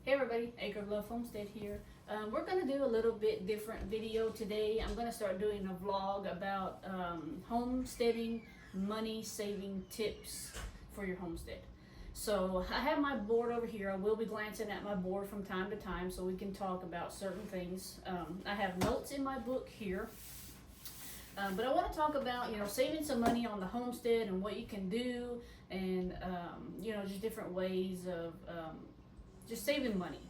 Hey everybody, Acre of Love Homestead here. We're going to do a little bit different video today. I'm going to start doing a vlog about homesteading, money saving tips for your homestead. So I have my board over here. I will be glancing at my board from time to time so we can talk about certain things. I have notes in my book here. But I want to talk about, saving some money on the homestead and what you can do and, just different ways of just saving money.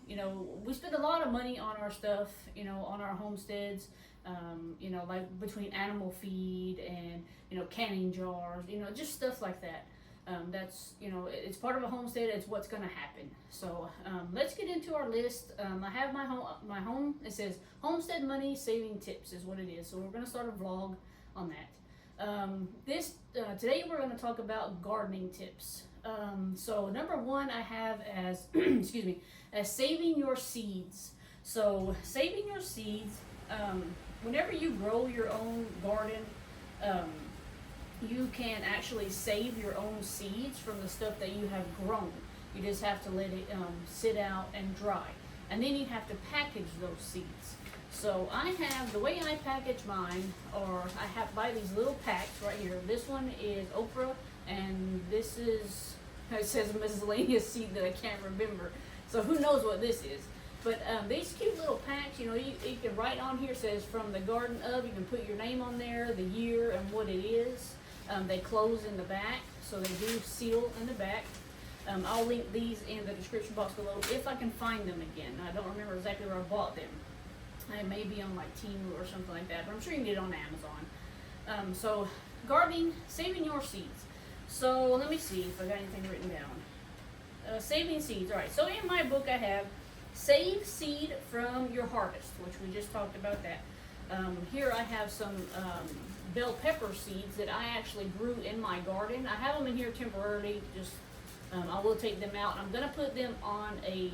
We spend a lot of money on our stuff, on our homesteads, like between animal feed and, canning jars, just stuff like that. That's, it's part of a homestead. It's what's going to happen. So let's get into our list. I have my home. It says homestead money saving tips is what it is. So we're going to start a vlog on that. Today we're going to talk about gardening tips. So number one I have as, excuse me, as saving your seeds. So saving your seeds, whenever you grow your own garden, you can actually save your own seeds from the stuff that you have grown. You just have to let it sit out and dry. And then you have to package those seeds. So the way I package mine, or I buy these little packs right here. This one is okra, and this is, it says a miscellaneous seed that I can't remember. So who knows what this is. But these cute little packs, you can write on here, says from the garden of, you can put your name on there, the year, and what it is. They close in the back, so they do seal in the back. I'll link these in the description box below if I can find them again. I don't remember exactly where I bought them. It may be on like Temu or something like that, but I'm sure you can get it on Amazon. So gardening, saving your seeds. So let me see if I got anything written down. Saving seeds. All right. So in my book I have save seed from your harvest, which we just talked about that. Here I have some bell pepper seeds that I actually grew in my garden. I have them in here temporarily. Just I will take them out. I'm gonna put them on a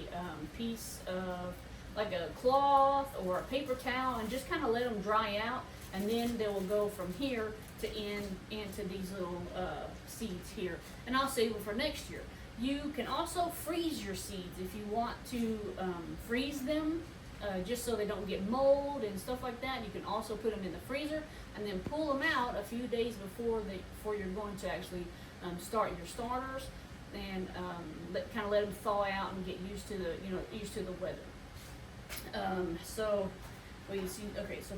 piece of like a cloth or a paper towel and just kind of let them dry out, and then they will go from here to into these little seeds here, and I'll save them for next year. You can also freeze your seeds if you want to freeze them, just so they don't get mold and stuff like that. You can also put them in the freezer and then pull them out a few days before you're going to actually start your starters, and kind of let them thaw out and get used to the weather. So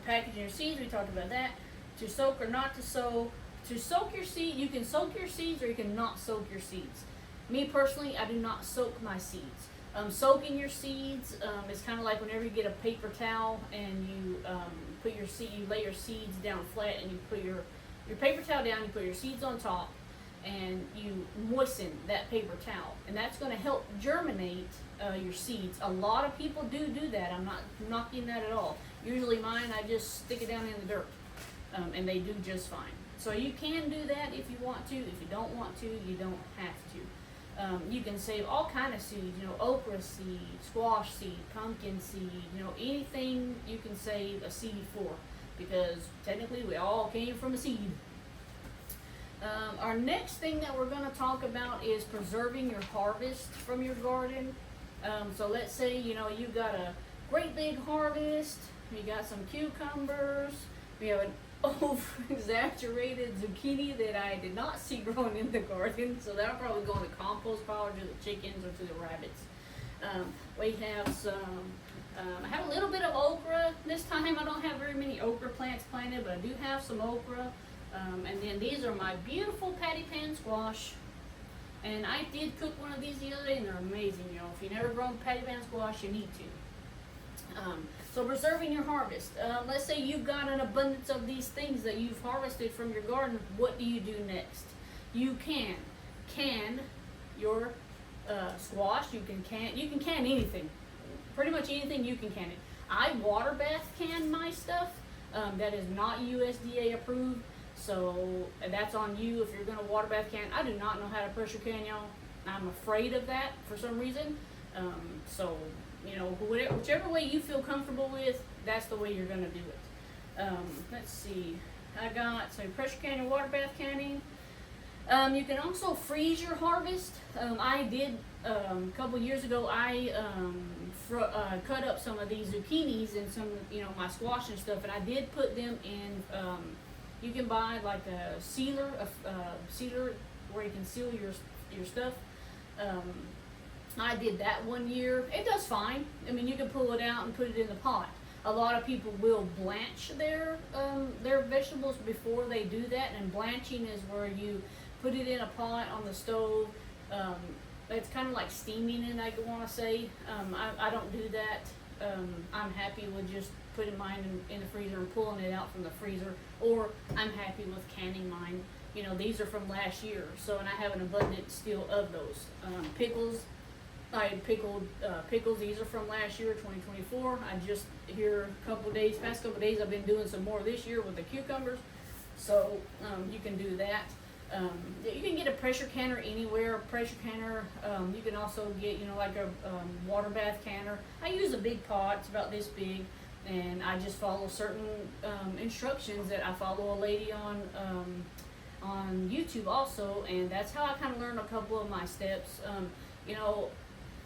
packaging your seeds, we talked about that. To soak or not to soak. To soak your seed, you can soak your seeds or you can not soak your seeds. Me personally, I do not soak my seeds. Soaking your seeds is kind of like whenever you get a paper towel and you you lay your seeds down flat, and you put your paper towel down, you put your seeds on top, and you moisten that paper towel, and that's going to help germinate your seeds. A lot of people do that. I'm not knocking that at all. Usually mine, I just stick it down in the dirt, and they do just fine. So you can do that if you want to. If you don't want to, you don't have to. You can save all kind of seeds, okra seed, squash seed, pumpkin seed, anything you can save a seed for, because technically we all came from a seed. Our next thing that we're going to talk about is preserving your harvest from your garden. So let's say, you've got a great big harvest, you got some cucumbers, we have an over-exaggerated zucchini that I did not see growing in the garden, so that'll probably go in the compost pile or to the chickens or to the rabbits. We have I have a little bit of okra this time. I don't have very many okra plants planted, but I do have some okra. And then these are my beautiful patty pan squash. And I did cook one of these the other day, and they're amazing. If you've never grown patty pan squash, you need to. So preserving your harvest. Let's say you've got an abundance of these things that you've harvested from your garden. What do you do next? You can can your squash. You can can anything. Pretty much anything you can can it. I water bath can my stuff. That is not USDA approved. So that's on you if you're going to water bath can. I do not know how to pressure can, y'all. I'm afraid of that for some reason. So whichever way you feel comfortable with, that's the way you're going to do it. Let's see. I got some pressure canning, water bath canning. You can also freeze your harvest. I did a couple years ago, I cut up some of these zucchinis and some, my squash and stuff, and I did put them in. You can buy like a sealer, sealer where you can seal your stuff. I did that one year. It does fine. I mean, you can pull it out and put it in the pot. A lot of people will blanch their vegetables before they do that, and blanching is where you put it in a pot on the stove. It's kind of like steaming it, I want to say. I don't do that. I'm happy with just putting mine in the freezer and pulling it out from the freezer, or I'm happy with canning mine. These are from last year, and I have an abundance still of those. Pickles, I had pickled pickles. These are from last year, 2024. I just past couple days, I've been doing some more this year with the cucumbers. So you can do that. You can get a pressure canner anywhere. You can also get, like a water bath canner. I use a big pot. It's about this big, and I just follow certain instructions that I follow a lady on YouTube also, and that's how I kind of learned a couple of my steps.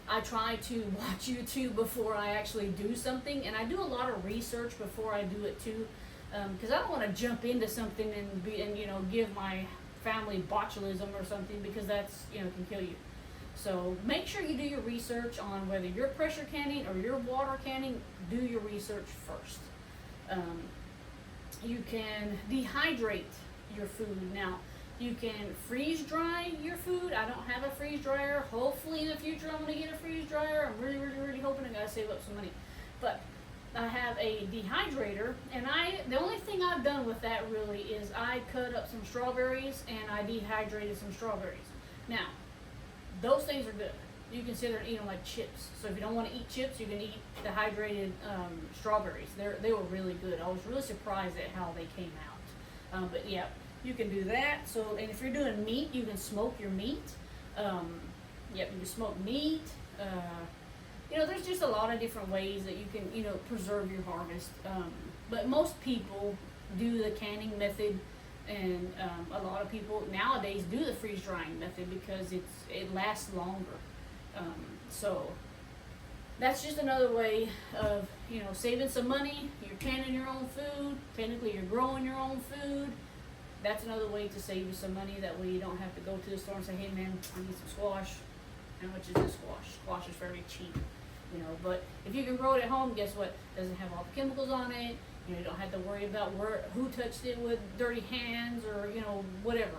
I try to watch YouTube before I actually do something, and I do a lot of research before I do it too, because I don't want to jump into something and give my family botulism or something, because that's can kill you. So make sure you do your research on whether you're pressure canning or you're water canning. Do your research first. You can dehydrate your food. Now, you can freeze dry your food. I don't have a freeze dryer. Hopefully in the future I'm going to get a freeze dryer. I'm really, really, really hoping. I got to save up some money. But I have a dehydrator, and the only thing I've done with that really is I cut up some strawberries and I dehydrated some strawberries. Now, those things are good. You can sit there and eat them like chips. So if you don't want to eat chips, you can eat dehydrated strawberries. They were really good. I was really surprised at how they came out. But yeah, you can do that. So, and if you're doing meat, you can smoke your meat. You can smoke meat. There's just a lot of different ways that you can, preserve your harvest. But most people do the canning method, and a lot of people nowadays do the freeze drying method because it lasts longer. So that's just another way of, saving some money. You're canning your own food. Technically, you're growing your own food. That's another way to save you some money. That way you don't have to go to the store and say, hey man, I need some squash. How much is this squash? Squash is very cheap. But if you can grow it at home, guess what? It doesn't have all the chemicals on it. You don't have to worry about who touched it with dirty hands or, whatever.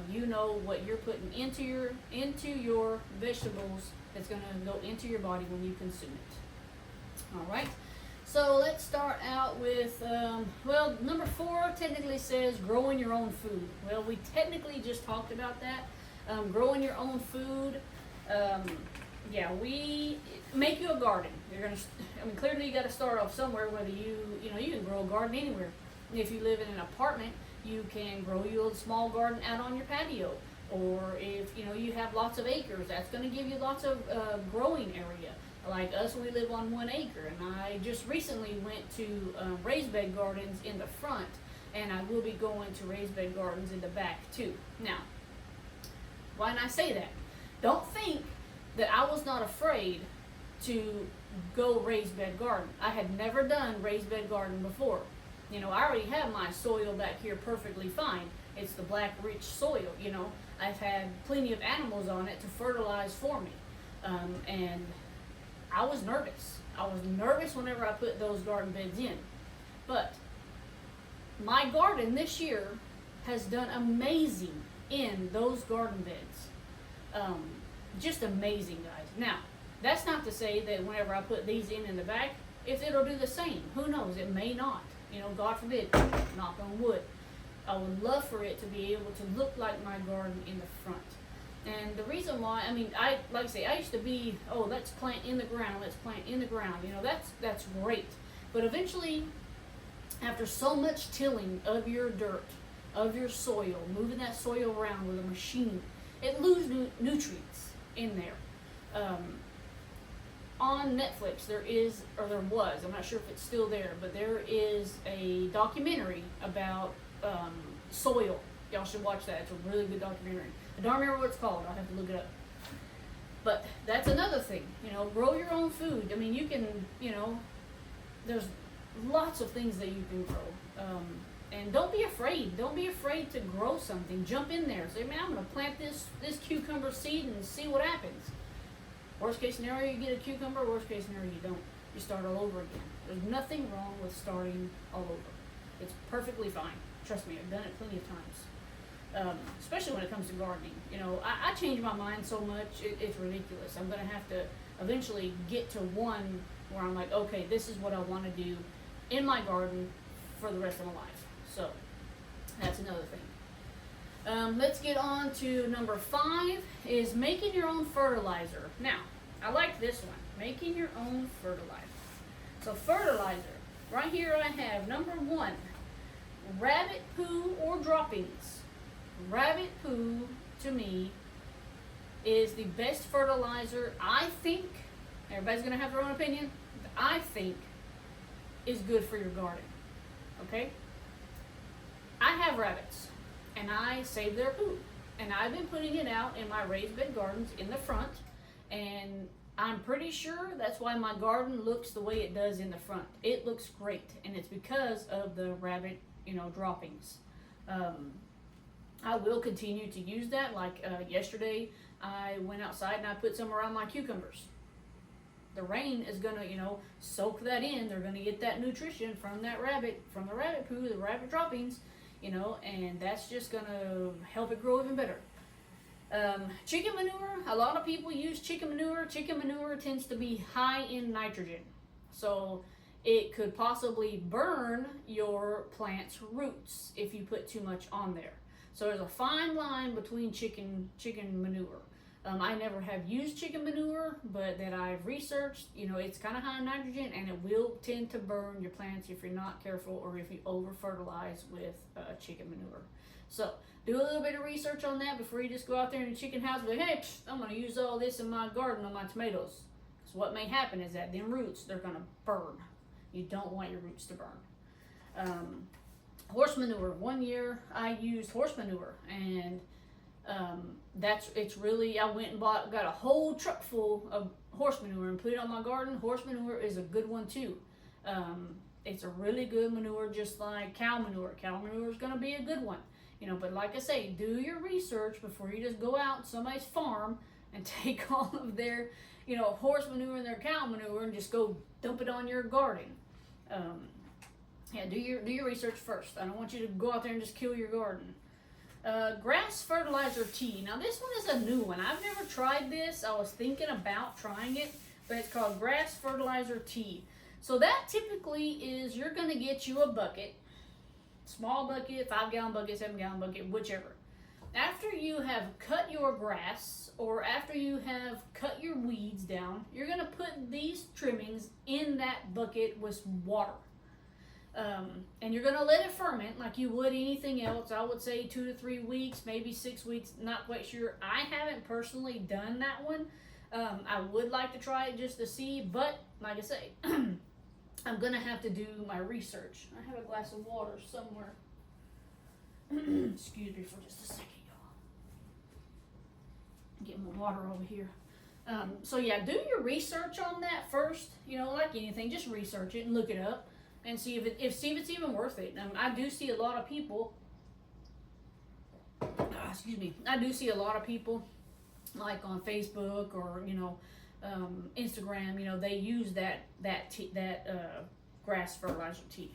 You know what you're putting into your vegetables that's going to go into your body when you consume it. All right. So let's start out with, number 4 technically says growing your own food. Well, we technically just talked about that. Growing your own food. We make you a garden. Clearly you got to start off somewhere. Whether you can grow a garden anywhere. If you live in an apartment, you can grow you a small garden out on your patio. Or if you have lots of acres, that's going to give you lots of growing area. Like us, we live on 1 acre, and I just recently went to raised bed gardens in the front, and I will be going to raised bed gardens in the back too. Now, why did I say that? Don't think that I was not afraid to go raised bed garden. I had never done raised bed garden before. I already have my soil back here perfectly fine. It's the black rich soil. I've had plenty of animals on it to fertilize for me, and I was nervous. I was nervous whenever I put those garden beds in. But my garden this year has done amazing in those garden beds. Just amazing, guys. Now, that's not to say that whenever I put these in the back, if it'll do the same. Who knows? It may not. God forbid, knock on wood. I would love for it to be able to look like my garden in the front. And the reason why, I used to be, let's plant in the ground, that's great. But eventually, after so much tilling of your dirt, of your soil, moving that soil around with a machine, it loses nutrients in there. On Netflix, there was, I'm not sure if it's still there, but there is a documentary about soil. Y'all should watch that. It's a really good documentary. I don't remember what it's called. I'll have to look it up. But that's another thing, you know, grow your own food. I mean, you can, you know, there's lots of things that you can grow. And don't be afraid. Don't be afraid to grow something. Jump in there. Say, man, I'm going to plant this cucumber seed and see what happens. Worst case scenario, you get a cucumber. Worst case scenario, you don't. You start all over again. There's nothing wrong with starting all over. It's perfectly fine. Trust me, I've done it plenty of times. Especially when it comes to gardening. You know, I change my mind so much, it's ridiculous. I'm going to have to eventually get to one where I'm like, okay, this is what I want to do in my garden for the rest of my life. So, that's another thing. Let's get on to number 5, is making your own fertilizer. Now, I like this one, making your own fertilizer. So fertilizer, right here I have number 1, rabbit poo or droppings. Rabbit poo, to me, is the best fertilizer, I think. Everybody's going to have their own opinion. I think is good for your garden. Okay? I have rabbits, and I save their poo. And I've been putting it out in my raised bed gardens in the front, and I'm pretty sure that's why my garden looks the way it does in the front. It looks great, and it's because of the rabbit, you know, droppings. I will continue to use that. Like yesterday, I went outside and I put some around my cucumbers. The rain is gonna, you know, soak that in. They're gonna get that nutrition from that rabbit, from the rabbit poo, the rabbit droppings, you know, and that's just gonna help it grow even better. Chicken manure, a lot of people use chicken manure. Chicken manure tends to be high in nitrogen, so it could possibly burn your plant's roots if you put too much on there. So there's a fine line between chicken manure. I never have used chicken manure, but that I've researched, you know, it's kind of high in nitrogen, and it will tend to burn your plants if you're not careful or if you over fertilize with chicken manure. So do a little bit of research on that before you just go out there in the chicken house and be like, hey, I'm going to use all this in my garden on my tomatoes. Because what may happen is that them roots, they're going to burn. You don't want your roots to burn. Horse manure. One year I used horse manure, and it's really, I went and got a whole truck full of horse manure and put it on my garden. Horse manure is a good one too. It's a really good manure, just like cow manure. Cow manure is going to be a good one, you know. But like I say, do your research before you just go out to somebody's farm and take all of their, you know, horse manure and their cow manure and just go dump it on your garden. Yeah, do your research first. I don't want you to go out there and just kill your garden. Grass fertilizer tea. Now this one is a new one. I've never tried this. I was thinking about trying it, but it's called grass fertilizer tea. So that typically is, you're going to get you a bucket, small bucket, 5-gallon bucket, 7-gallon bucket, whichever. After you have cut your grass, or after you have cut your weeds down, you're going to put these trimmings in that bucket with water. And you're going to let it ferment like you would anything else. I would say 2 to 3 weeks, maybe 6 weeks, not quite sure. I haven't personally done that one. I would like to try it just to see, but like I say, I'm going to have to do my research. I have a glass of water somewhere. Excuse me for just a second, y'all. Get my water over here. So yeah, do your research on that first. You know, like anything, just research it and look it up. And see if it's even worth it. I do see a lot of people. I do see a lot of people, like on Facebook or Instagram. You know, they use that grass fertilizer tea.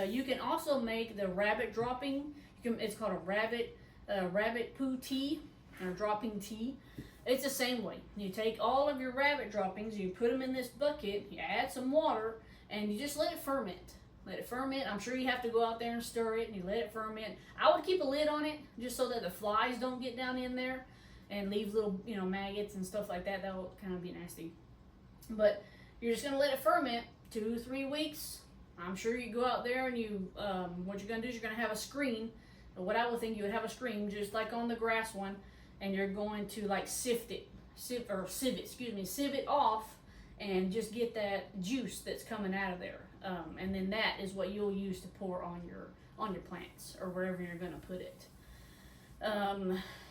You can also make the rabbit dropping. It's called a rabbit poo tea or dropping tea. It's the same way. You take all of your rabbit droppings, you put them in this bucket, you add some water, and you just let it ferment. Let it ferment. I'm sure you have to go out there and stir it, and you let it ferment. I would keep a lid on it just so that the flies don't get down in there and leave little, maggots and stuff like that. That will kind of be nasty. But you're just going to let it ferment 2-3 weeks. I'm sure you go out there and what you're going to do is you're going to have a screen. What I would think you would have a screen just like on the grass one, and you're going to like sieve it off and just get that juice that's coming out of there. And then that is what you'll use to pour on your plants or wherever you're going to put it.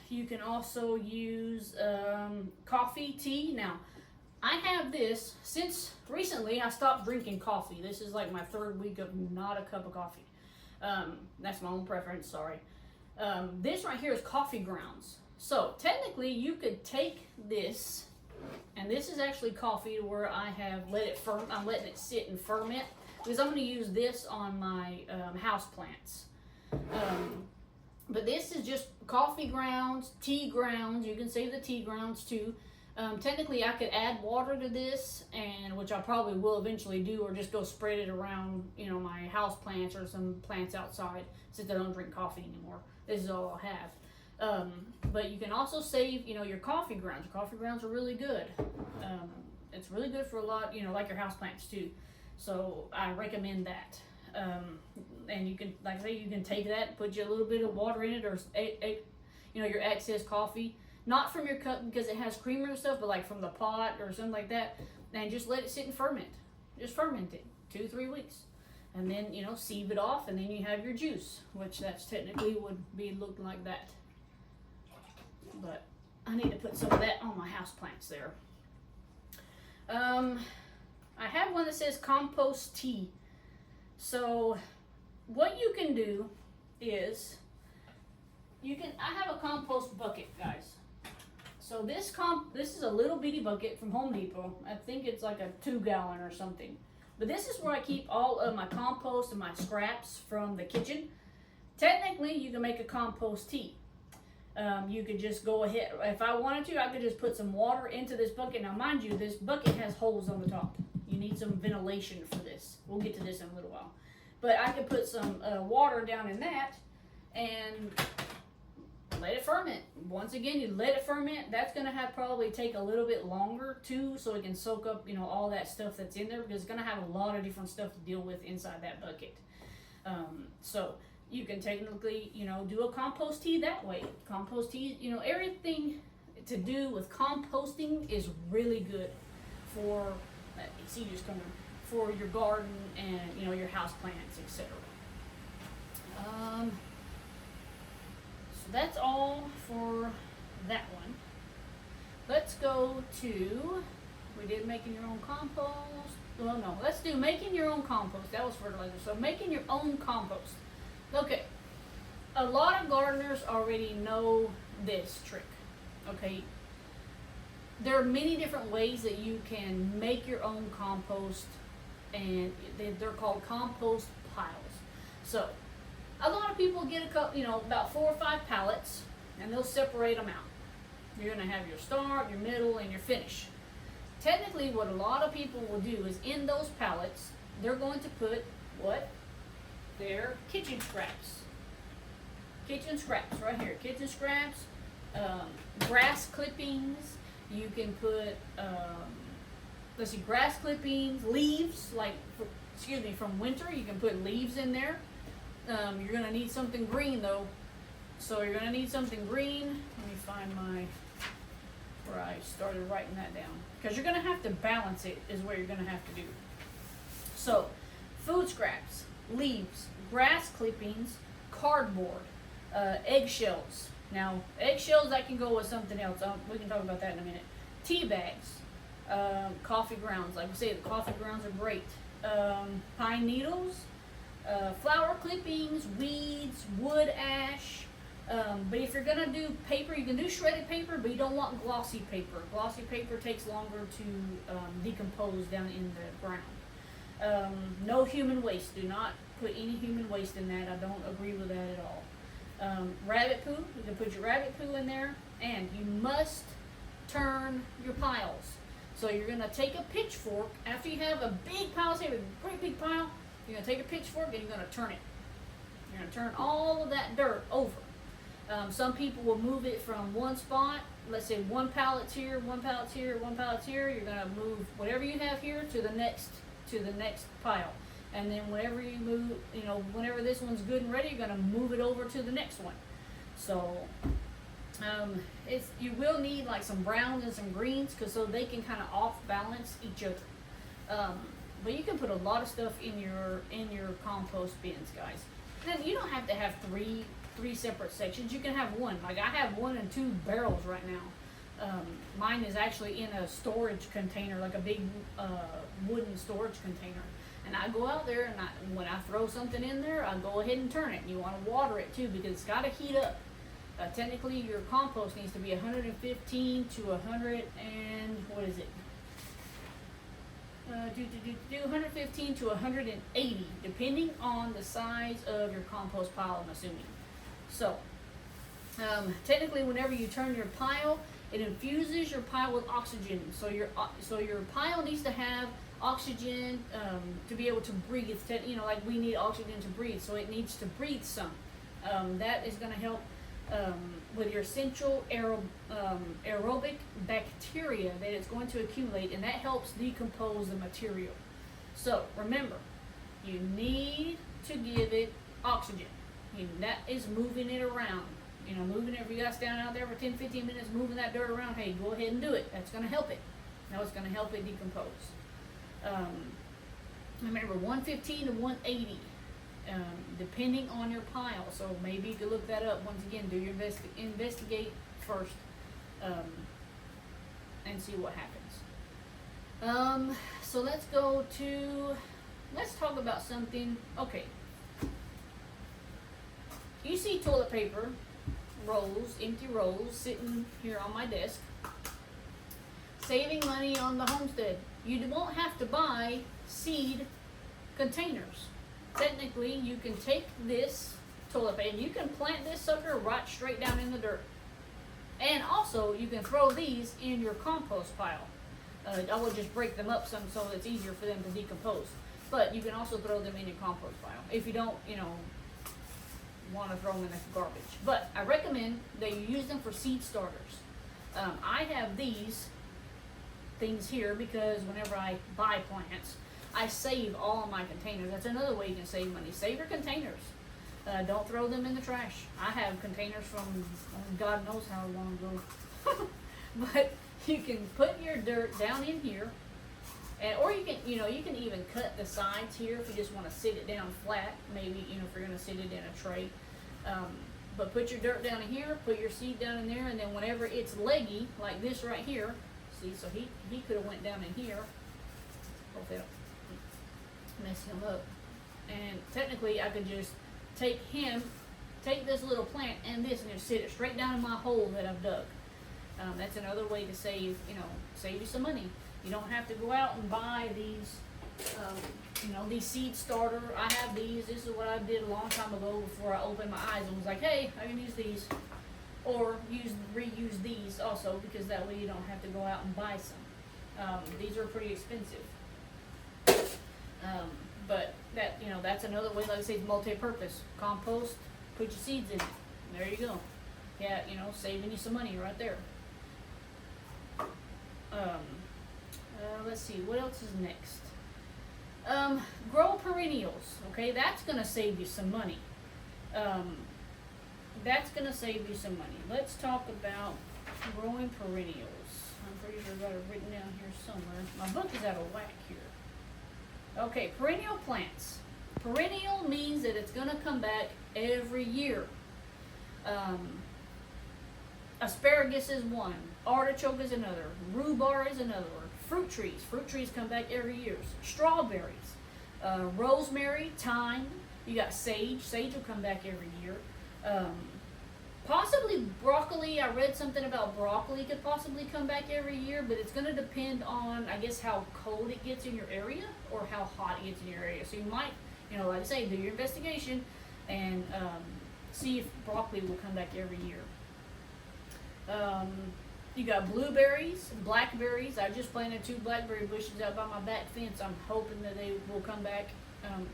You can also use coffee, tea. Now, I have this since recently. I stopped drinking coffee. This is like my 3rd week of not a cup of coffee. That's my own preference, sorry. This right here is coffee grounds. So technically you could take this, and this is actually coffee where I have let it I'm letting it sit and ferment, because I'm going to use this on my house plants. But this is just coffee grounds, tea grounds. You can save the tea grounds too. Technically I could add water to this, and which I probably will eventually do, or just go spread it around, you know, my house plants or some plants outside, since I don't drink coffee anymore. This is all I have. But you can also save, you know, your coffee grounds. Your coffee grounds are really good. It's really good for a lot, you know, like your house plants too. So I recommend that. And you can, like I say, you can take that, put you a little bit of water in it, or you know, your excess coffee, not from your cup because it has creamer and stuff, but like from the pot or something like that, and just let it sit and ferment. Just ferment it 2-3 weeks, and then, you know, sieve it off, and then you have your juice, which that's technically would be looking like that. But I need to put some of that on my house plants there. I have one that says compost tea. So what you can do is I have a compost bucket, guys. So this is a little bitty bucket from Home Depot. I think it's like a 2-gallon or something. But this is where I keep all of my compost and my scraps from the kitchen. Technically, you can make a compost tea. You could just go ahead, if I wanted to, I could just put some water into this bucket. Now, mind you, this bucket has holes on the top. You need some ventilation for this. We'll get to this in a little while. But I could put some water down in that and let it ferment. Once again, you let it ferment. That's going to probably take a little bit longer too, so it can soak up, you know, all that stuff that's in there, because it's going to have a lot of different stuff to deal with inside that bucket. So you can technically, you know, do a compost tea that way. Compost tea, you know, everything to do with composting is really good for for your garden and, you know, your house plants, etc. So that's all for that one. Let's go to, we did making your own compost. Well, no, let's do making your own compost. That was fertilizer. So making your own compost. Okay, a lot of gardeners already know this trick. Okay, there are many different ways that you can make your own compost, and they're called compost piles. So a lot of people get a couple, you know, about 4 or 5 pallets, and they'll separate them out. You're going to have your start, your middle, and your finish. Technically, what a lot of people will do is in those pallets, they're going to put what? Their kitchen scraps. Kitchen scraps right here. Kitchen scraps, grass clippings. You can put, let's see, grass clippings, leaves, like, from winter. You can put leaves in there. You're going to need something green, though. So you're going to need something green. Let me find where I started writing that down. Because you're going to have to balance it, is what you're going to have to do. So, food scraps, leaves, grass clippings, cardboard, eggshells. Now, eggshells, that can go with something else. We can talk about that in a minute. Tea bags, coffee grounds. Like I say, the coffee grounds are great. Pine needles, flower clippings, weeds, wood ash. But if you're going to do paper, you can do shredded paper, but you don't want glossy paper. Glossy paper takes longer to decompose down in the ground. No human waste. Do not put any human waste in that. I don't agree with that at all. Rabbit poo, you can put your rabbit poo in there, and you must turn your piles. So you're going to take a pitchfork, after you have a big pile, say a great big pile, you're going to take a pitchfork and you're going to turn it. You're going to turn all of that dirt over. Some people will move it from one spot, let's say 1 pallet's here, 1 pallet's here, 1 pallet's here, you're going to move whatever you have here to the next pile. And then whenever you move, you know, whenever this one's good and ready, you're going to move it over to the next one. So, you will need like some browns and some greens, because so they can kind of off balance each other. But you can put a lot of stuff in your compost bins, guys. And then you don't have to have 3 3 separate sections. You can have one. Like I have 1 and 2 barrels right now. Mine is actually in a storage container, like a big wooden storage container. And I go out there, and when I throw something in there, I go ahead and turn it. And you want to water it too, because it's got to heat up. Technically, your compost needs to be 115 to 100 and what is it? 115 to 180, depending on the size of your compost pile, I'm assuming. So, technically, whenever you turn your pile, it infuses your pile with oxygen. So your pile needs to have oxygen to be able to breathe. You know, like we need oxygen to breathe, so it needs to breathe some. That is going to help with your essential aerobic bacteria that it's going to accumulate, and that helps decompose the material. So remember, you need to give it oxygen. That is moving it around. You know, moving it. If you guys stand out there for 10-15 minutes moving that dirt around, hey, go ahead and do it. That's going to help it. Now it's going to help it decompose. Remember, 115 to 180. Depending on your pile, so maybe you could look that up. Once again, do your investigate first, and see what happens. So let's talk about something. Okay, you see toilet paper rolls, empty rolls, sitting here on my desk. Saving money on the Homestead. You won't have to buy seed containers. Technically, you can take this toilet paper and you can plant this sucker right straight down in the dirt. And also, you can throw these in your compost pile. I will just break them up some so it's easier for them to decompose. But you can also throw them in your compost pile if you don't, want to throw them in the garbage. But I recommend that you use them for seed starters. I have these things here because whenever I buy plants, I save all my containers. That's another way you can save money. Save your containers. Don't throw them in the trash. I have containers from God knows how long ago. But you can put your dirt down in here, or you can, you can even cut the sides here if you just want to sit it down flat. Maybe, if you're going to sit it in a tray. But put your dirt down in here, put your seed down in there, and then whenever it's leggy, like this right here, see, so he could have went down in here. Hopefully mess him up. And technically I could just take this little plant and this, and just sit it straight down in my hole that I've dug. That's another way to save you some money. You don't have to go out and buy these these seed starter. I have these. This is what I did a long time ago before I opened my eyes and was like, hey, I can use these, or reuse these also, because that way you don't have to go out and buy some. These are pretty expensive. But that's another way, like I say, multi-purpose. Compost, put your seeds in it. There you go. Yeah, saving you some money right there. Let's see, what else is next? Grow perennials. Okay, that's going to save you some money. Let's talk about growing perennials. I'm pretty sure I got it written down here somewhere. My book is out of whack here. Okay, perennial plants. Perennial means that it's going to come back every year. Asparagus is one. Artichoke is another. Rhubarb is another. Fruit trees come back every year. Strawberries, rosemary, thyme. You got sage will come back every year. Possibly broccoli. I read something about broccoli could possibly come back every year, but it's going to depend on, I guess, how cold it gets in your area or how hot it gets in your area. So you might, like I say, do your investigation and see if broccoli will come back every year. You got blueberries, blackberries. I just planted 2 blackberry bushes out by my back fence. I'm hoping that they will come back,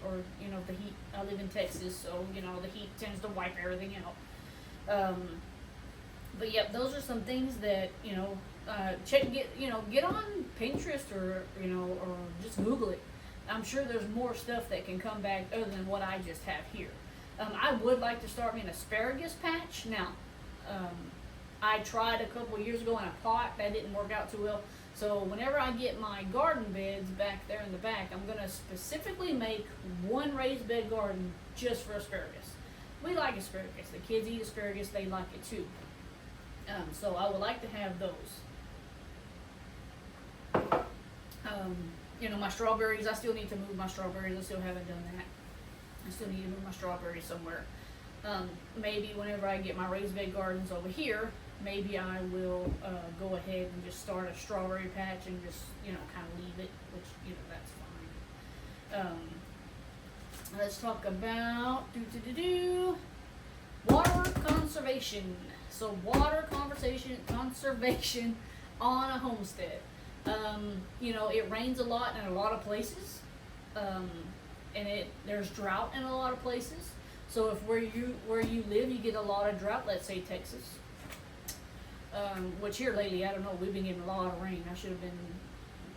or the heat. I live in Texas, so the heat tends to wipe everything out. But yep, those are some things that get on Pinterest or just Google it. I'm sure there's more stuff that can come back other than what I just have here. I would like to start me an asparagus patch now. I tried a couple of years ago in a pot. That didn't work out too well. So whenever I get my garden beds back there in the back, I'm going to specifically make one raised bed garden just for asparagus. we like asparagus. The kids eat asparagus, they like it too. So I would like to have those. You know, my strawberries, I still need to move my strawberries. I still haven't done that. I still need to move my strawberries somewhere. Maybe whenever I get my raised bed gardens over here, maybe I will go ahead and just start a strawberry patch and just, you know, kind of leave it, which, you know, that's fine. Let's talk about water conservation. So water conservation on a homestead. You know, it rains a lot in a lot of places, and there's drought in a lot of places. So if where you live, you get a lot of drought. Let's say Texas, which here lately, I don't know, we've been getting a lot of rain. I should have been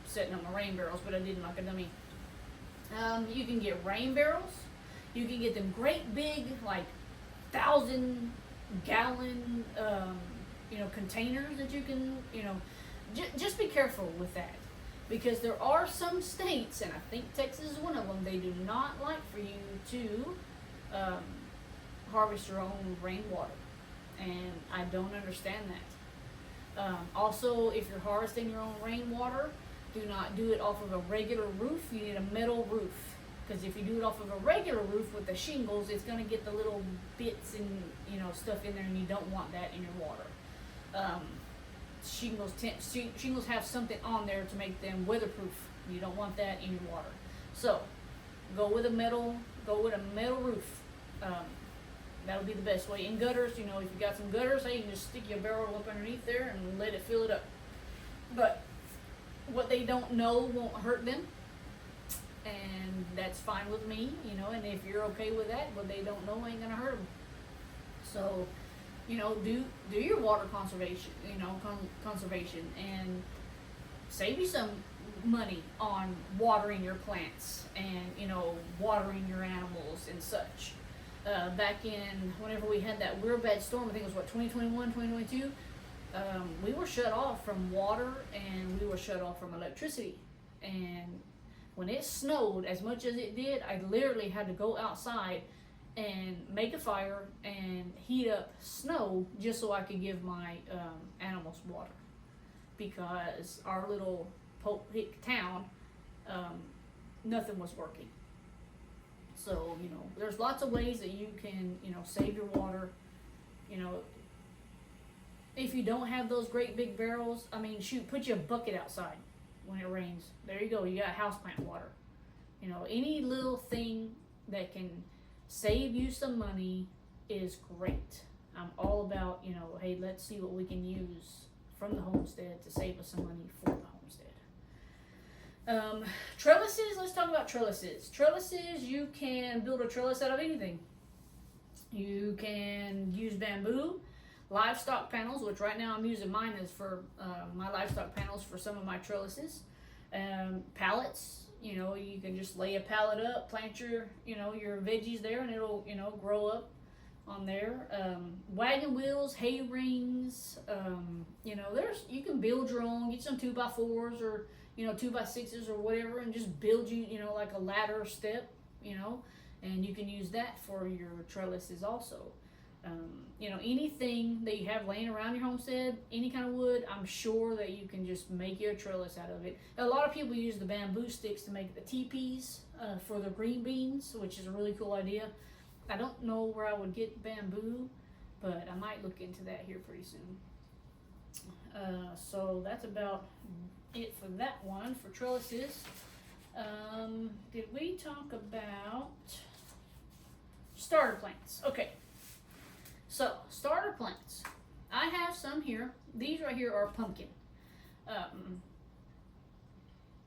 setting up my rain barrels, but I didn't like a dummy. You can get rain barrels. You can get them great big, like 1,000-gallon, you know, containers that you can, you know. Just be careful with that, because there are some states, and I think Texas is one of them, they do not like for you to harvest your own rainwater, and I don't understand that. Also, if you're harvesting your own rainwater, do not do it off of a regular roof. You need a metal roof, because if you do it off of a regular roof with the shingles, it's going to get the little bits and, you know, stuff in there, and you don't want that in your water. Shingles have something on there to make them weatherproof. You don't want that in your water. So go with a metal roof. That'll be the best way. In gutters, you know, if you got some gutters, hey, you can just stick your barrel up underneath there and let it fill it up. But what they don't know won't hurt them, and that's fine with me, you know. And if you're okay with that, what they don't know ain't gonna hurt them. So, you know, do your water conservation, you know, conservation, and save you some money on watering your plants and, you know, watering your animals and such. Back in, whenever we had that real bad storm, I think it was 2021, 2022, we were shut off from water and we were shut off from electricity. And when it snowed as much as it did, I literally had to go outside and make a fire and heat up snow just so I could give my animals water, because our little Pope Hick town, nothing was working. So, you know, there's lots of ways that you can, you know, save your water. You know, if you don't have those great big barrels, I mean, shoot, put you a bucket outside when it rains. There you go, you got houseplant water. You know, any little thing that can save you some money is great. I'm all about, you know, hey, let's see what we can use from the homestead to save us some money for the homestead. Trellises, let's talk about trellises. Trellises, you can build a trellis out of anything. You can use bamboo, livestock panels, which right now I'm using mine as for my livestock panels for some of my trellises. Pallets. You know, you can just lay a pallet up, plant your, you know, your veggies there, and it'll, you know, grow up on there. Wagon wheels, hay rings, you know, you can build your own, get some 2x4s or, you know, 2x6s or whatever, and just build you know, like a ladder step, you know, and you can use that for your trellises also. You know, anything that you have laying around your homestead, any kind of wood, I'm sure that you can just make your trellis out of it. A lot of people use the bamboo sticks to make the teepees for the green beans, which is a really cool idea. I don't know where I would get bamboo, but I might look into that here pretty soon. So that's about it for that one, for trellises. Did we talk about starter plants? Okay. So, starter plants. I have some here. These right here are pumpkin.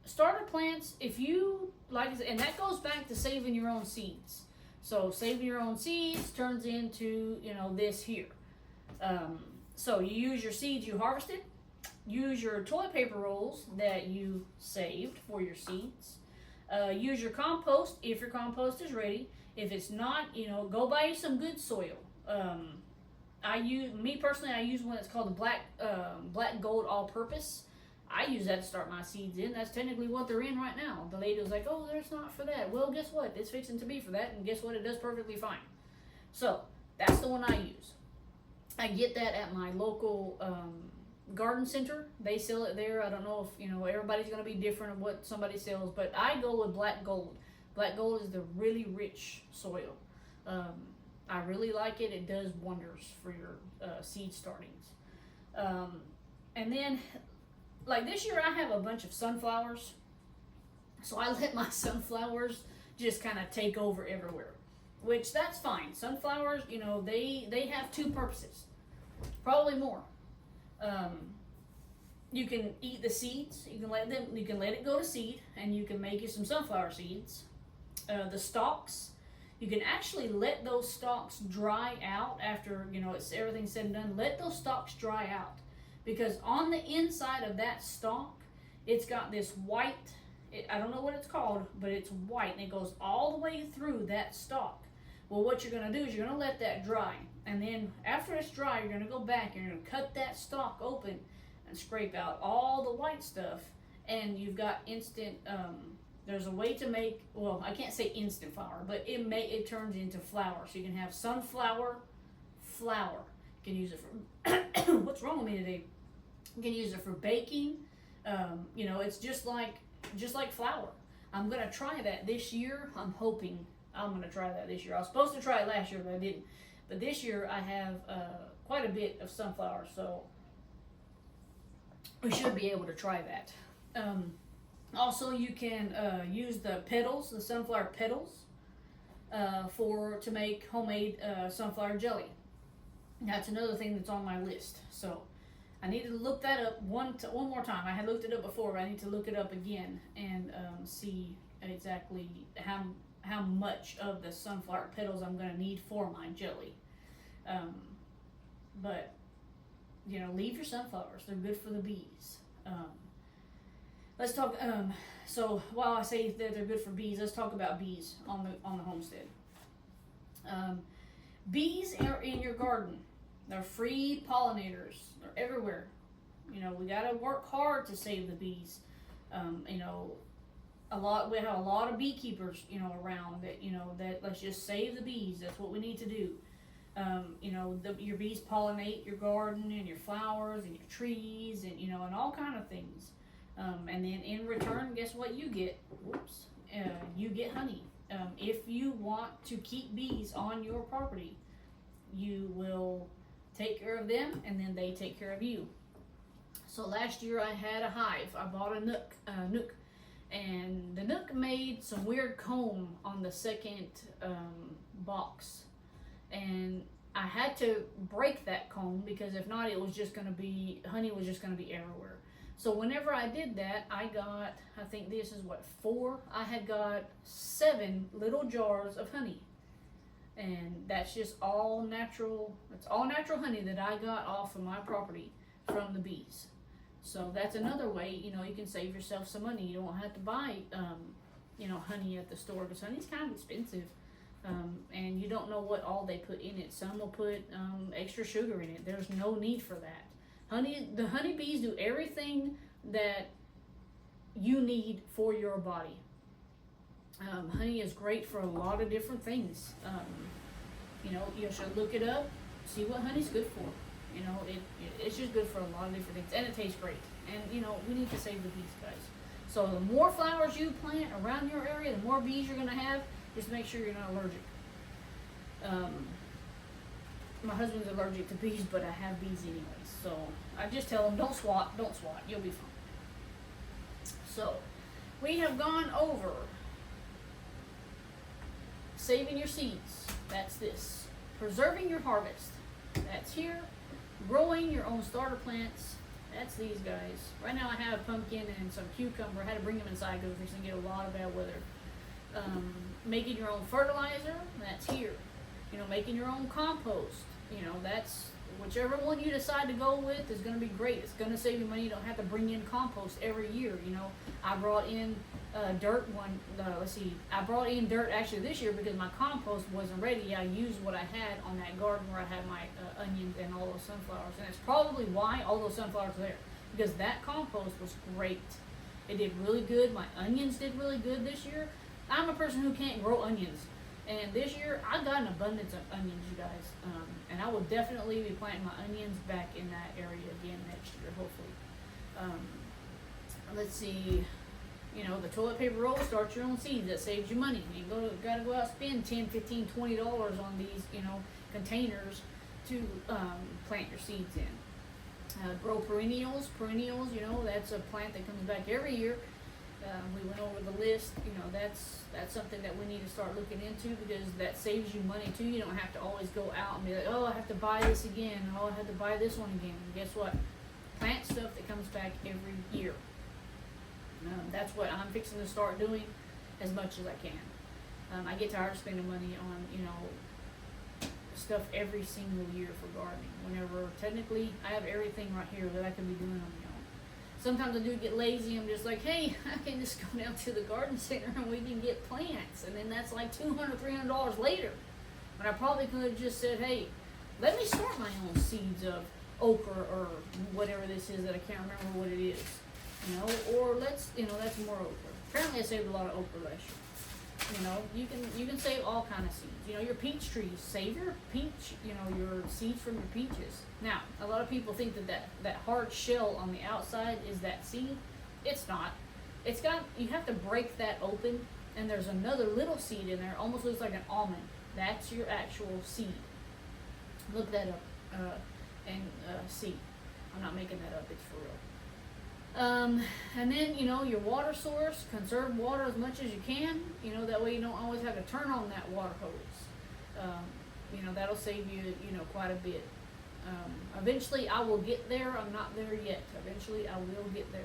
Starter plants, if you, like I said, and that goes back to saving your own seeds. So, saving your own seeds turns into, you know, this here. So, you use your seeds you harvested. Use your toilet paper rolls that you saved for your seeds. Use your compost if your compost is ready. If it's not, you know, go buy you some good soil. I use one that's called the black gold all-purpose. I use that to start my seeds in. That's technically what they're in right now. The lady was like, oh, there's not for that. Well, guess what? It's fixing to be for that, and guess what? It does perfectly fine. So that's the one I use. I get that at my local garden center. They sell it there. I don't know if everybody's going to be different of what somebody sells, but I go with black gold. Black gold is the really rich soil. I really like it. It does wonders for your seed startings. And then, like this year, I have a bunch of sunflowers, so I let my sunflowers just kind of take over everywhere, which that's fine. Sunflowers, they have two purposes, probably more. You can eat the seeds. You can let it go to seed, and you can make you some sunflower seeds. The stalks, you can actually let those stalks dry out after it's everything's said and done. Let those stalks dry out, because on the inside of that stalk, it's got this white. I don't know what it's called, but it's white, and it goes all the way through that stalk. Well, what you're going to do is you're going to let that dry, and then after it's dry, you're going to go back and you're going to cut that stalk open and scrape out all the white stuff, and you've got instant. There's a way to make, well, I can't say instant flour, but it turns into flour. So you can have sunflower flour. You can use it for what's wrong with me today? You can use it for baking. It's just like flour. I'm gonna try that this year. I'm hoping I'm gonna try that this year. I was supposed to try it last year, but I didn't. But this year I have quite a bit of sunflower, so we should be able to try that. Also, you can use the petals, the sunflower petals, to make homemade sunflower jelly. That's another thing that's on my list. So I needed to look that up one more time. I had looked it up before, but I need to look it up again and see exactly how much of the sunflower petals I'm going to need for my jelly. But leave your sunflowers. They're good for the bees. Let's talk. So while I say that they're good for bees, let's talk about bees on the homestead. Bees are in your garden. They're free pollinators. They're everywhere. We gotta work hard to save the bees. We have a lot of beekeepers, around that let's just save the bees. That's what we need to do. Your bees pollinate your garden and your flowers and your trees and all kind of things. And then in return, guess what you get? You get honey. If you want to keep bees on your property, you will take care of them, and then they take care of you. So last year I had a hive. I bought a nook, and the nook made some weird comb on the second box, and I had to break that comb because if not, honey was just going to be everywhere. So whenever I did that, I got, I think this is 4. I had got 7 little jars of honey. And that's just all natural. It's all natural honey that I got off of my property from the bees. So that's another way, you can save yourself some money. You don't have to buy, honey at the store, because honey's kind of expensive. And you don't know what all they put in it. Some will put extra sugar in it. There's no need for that. The honeybees do everything that you need for your body. Honey is great for a lot of different things. You should look it up, see what honey's good for. It's just good for a lot of different things, and it tastes great. And we need to save the bees, guys. So the more flowers you plant around your area, the more bees you're gonna have. Just make sure you're not allergic. My husband's allergic to bees, but I have bees anyways. So I just tell him, don't swat, you'll be fine. So we have gone over saving your seeds. That's this. Preserving your harvest. That's here. Growing your own starter plants. That's these guys. Right now I have a pumpkin and some cucumber. I had to bring them inside because we're going to get a lot of bad weather. Making your own fertilizer. That's here. Making your own compost. That's whichever one you decide to go with is going to be great. It's going to save you money. You don't have to bring in compost every year. I brought in dirt I brought in dirt actually this year because my compost wasn't ready. I used what I had on that garden where I had my onions and all those sunflowers, and it's probably why all those sunflowers are there, because that compost was great. It did really good. My onions did really good this year. I'm a person who can't grow onions. And this year, I got an abundance of onions, you guys. And I will definitely be planting my onions back in that area again next year, hopefully. Let's see. You know, the toilet paper roll, start your own seeds. That saves you money. You gotta go out and spend $10, $15, $20 on these, you know, containers to plant your seeds in. Grow perennials. Perennials, you know, that's a plant that comes back every year. We went over the list. You know, that's something that we need to start looking into, because that saves you money too. You don't have to always go out and be like, oh, I have to buy this again. Oh, I have to buy this one again. And guess what? Plant stuff that comes back every year. That's what I'm fixing to start doing as much as I can. I get tired of spending money on, you know, stuff every single year for gardening. Whenever technically I have everything right here that I can be doing on my own. Sometimes I do get lazy. I'm just like, hey, I can just go down to the garden center and we can get plants. And then that's like $200, $300 later. But I probably could have just said, hey, let me start my own seeds of okra or whatever this is that I can't remember what it is. You know, or let's, you know, that's more okra. Apparently I saved a lot of okra last year. You know, you can save all kind of seeds. You know, your peach trees, save your peach, you know, your seeds from your peaches. Now, a lot of people think that hard shell on the outside is that seed. It's not. It's got, you have to break that open, and there's another little seed in there, almost looks like an almond. That's your actual seed. Look that up and see. I'm not making that up, it's for real. And then, you know, your water source, conserve water as much as you can, you know, that way you don't always have to turn on that water hose. You know, that'll save you, you know, quite a bit. Eventually I will get there. I'm not there yet. Eventually I will get there.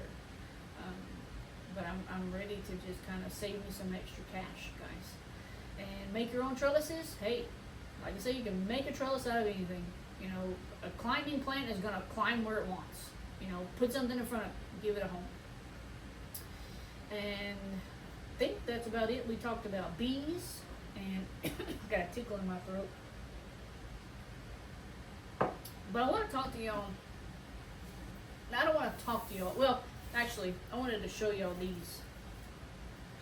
But I'm ready to just kind of save me some extra cash, guys. And make your own trellises. Hey, like I say, you can make a trellis out of anything. You know, a climbing plant is going to climb where it wants. You know, put something in front of it. Give it a home. And I think that's about it. We talked about bees, and got a tickle in my throat. But I want to talk to y'all. I don't want to talk to y'all. Well, actually, I wanted to show y'all these.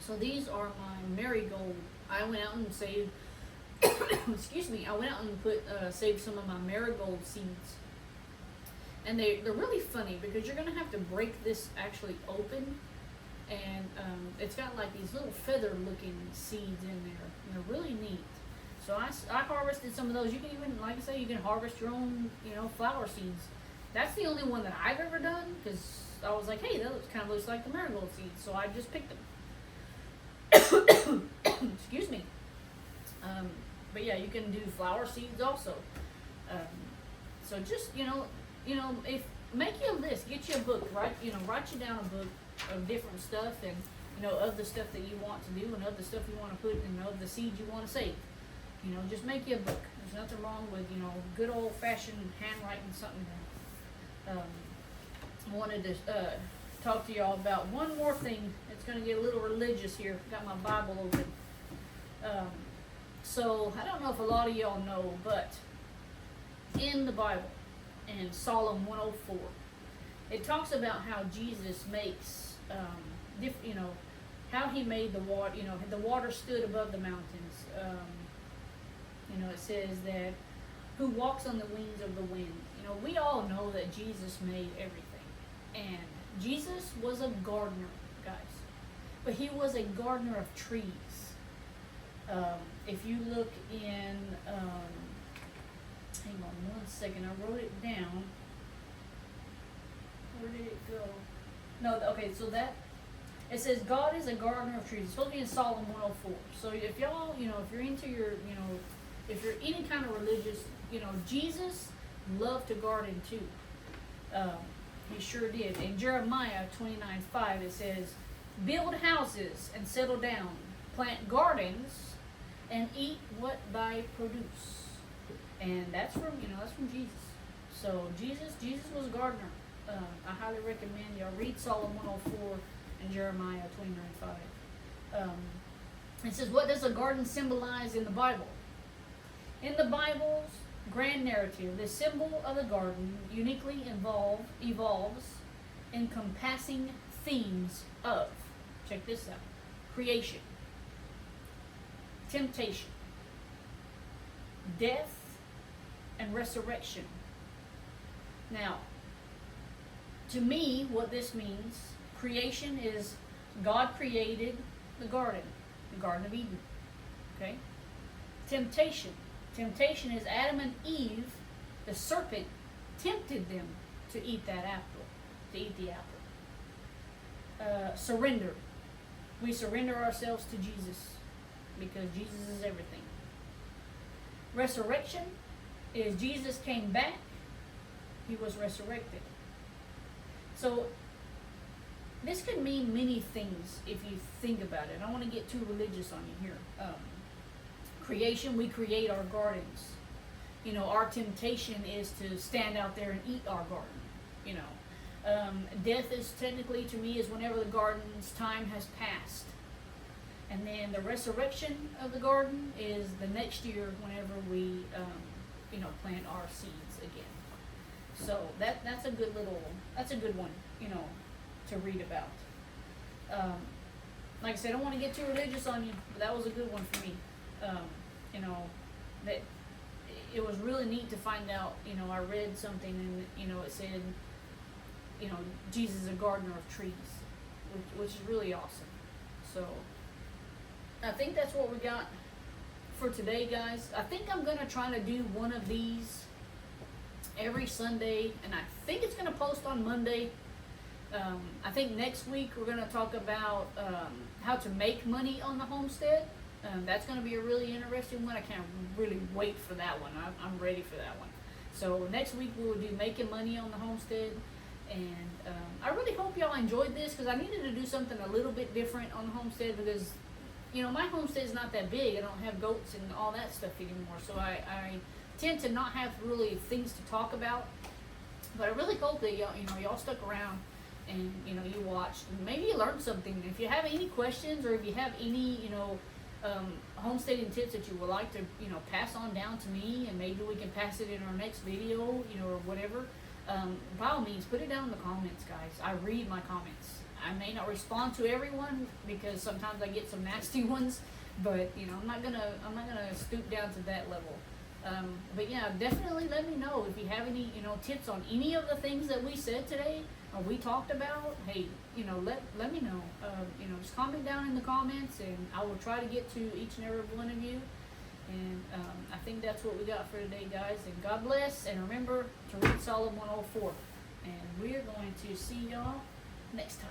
So these are my marigold. I went out and saved. Excuse me. I went out and saved some of my marigold seeds. And they're really funny, because you're going to have to break this actually open. And it's got like these little feather looking seeds in there. And they're really neat. So I harvested some of those. You can even, like I say, you can harvest your own, you know, flower seeds. That's the only one that I've ever done, because I was like, hey, that kind of looks like the marigold seeds. So I just picked them. Excuse me. But yeah, you can do flower seeds also. So just, you know, if make you a list, get you a book, write you down a book of different stuff, and you know, of the stuff that you want to do, and of the stuff you want to put, and of the seeds you want to save. You know, just make you a book. There's nothing wrong with, you know, good old fashioned handwriting something down. I wanted to talk to y'all about one more thing. It's going to get a little religious here. Got my Bible open. So I don't know if a lot of y'all know, but in the Bible, in Psalm 104, it talks about how Jesus makes, you know, how he made the water. You know, the water stood above the mountains. You know, it says that who walks on the wings of the wind. You know, we all know that Jesus made everything, and Jesus was a gardener, guys, but he was a gardener of trees. If you look in, hang on one second, I wrote it down. Where did it go? No, okay, so that, it says God is a gardener of trees. It's supposed to be in Psalm 104. So if y'all, you know, if you're into your, you know, if you're any kind of religious, you know, Jesus loved to garden too. He sure did. In Jeremiah 29:5, it says, build houses and settle down, plant gardens and eat what thy produce. And that's from, you know, that's from Jesus. So Jesus was a gardener. I highly recommend y'all read Psalm 104 and Jeremiah 29:5. It says, what does a garden symbolize in the Bible? In the Bible's grand narrative, the symbol of the garden uniquely evolves, encompassing themes of, check this out, creation, temptation, death, and resurrection. Now, to me, what this means, creation is God created the Garden of Eden. Okay? Temptation. Temptation is Adam and Eve, the serpent, tempted them to eat that apple, to eat the apple. Surrender. We surrender ourselves to Jesus because Jesus is everything. Resurrection is Jesus came back, he was resurrected. So this can mean many things if you think about it. I don't want to get too religious on you here. Creation, we create our gardens. You know, our temptation is to stand out there and eat our garden. You know, death is technically, to me, is whenever the garden's time has passed. And then the resurrection of the garden is the next year whenever we, plant our seeds again. So that's a good one, to read about. Like I said, I don't want to get too religious on you, but that was a good one for me. That it was really neat to find out, I read something and, it said, Jesus is a gardener of trees, which is really awesome. So I think that's what we got for today, guys. I think I'm going to try to do one of these every Sunday, and I think it's going to post on Monday. I think next week we're going to talk about how to make money on the homestead. That's going to be a really interesting one. I can't really wait for that one. I'm ready for that one. So next week we will do making money on the homestead. And I really hope y'all enjoyed this, because I needed to do something a little bit different on the homestead, because my homestead is not that big. I don't have goats and all that stuff anymore. So I tend to not have really things to talk about. But I really hope that y'all stuck around and you watched, and maybe you learned something. If you have any questions, or if you have any homesteading tips that you would like to pass on down to me, and maybe we can pass it in our next video, or whatever, by all means put it down in the comments, guys. I read my comments. I may not respond to everyone, because sometimes I get some nasty ones, but I'm not gonna stoop down to that level. But yeah, definitely let me know if you have any tips on any of the things that we said today or we talked about. Hey, let me know. Just comment down in the comments, and I will try to get to each and every one of you. And I think that's what we got for today, guys. And God bless, and remember to read Psalm 104. And we're going to see y'all next time.